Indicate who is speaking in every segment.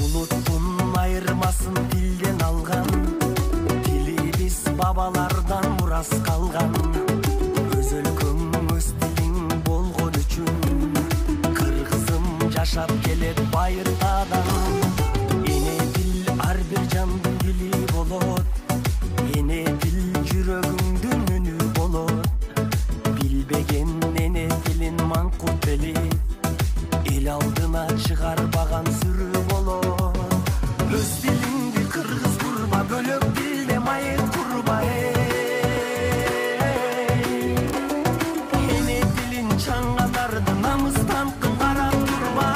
Speaker 1: Unuttun ayırmasın dilden algan, dili biz babalardan muras kalgan. Öz өлкөң öz dilin bolgon üçün, kırgızım жашап келет байыртадан. Эне дил ар бир жандын дили болот, эне дил жүрөгүңдүн үнү болот. Билбеген эне дилин маңкут эли, эл алдына чыгарбаган сүрү болот. Өз дилиңди кыргыз курба, бөлөк дилде майыт курба. Эне дилин чаңгандарды намыстан кым карап турба.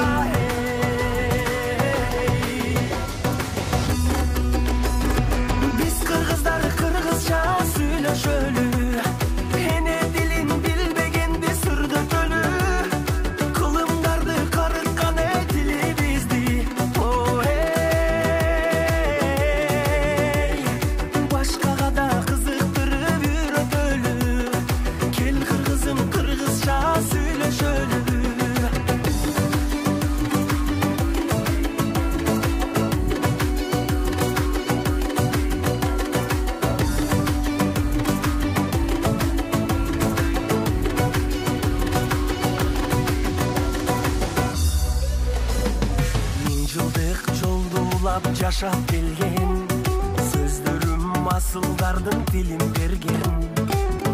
Speaker 1: Биз кыргыздар кыргызча сүйлөшөлү, эне дилин билбегенди сүрдөтөлү. Кылымдарды карыткан дили бизди. Башкага да кызыктырып үйрөтөлү, кел кыргызым кыргызча сүйлөшөлү. Миң жылдык жолду улап жашап келген, сөздөрүм асылдардын тилин берген.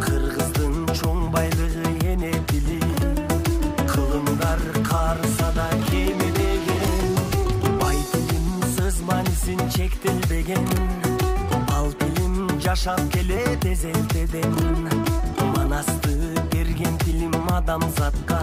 Speaker 1: Кыргыздын чоң байлыгы эне дили, кылымдар карыса да кемибеген. Бай тилим сөз маанисин чектелбеген, ал тилим жашап келет эзелтеден. Манасты берген тилим адамзатка,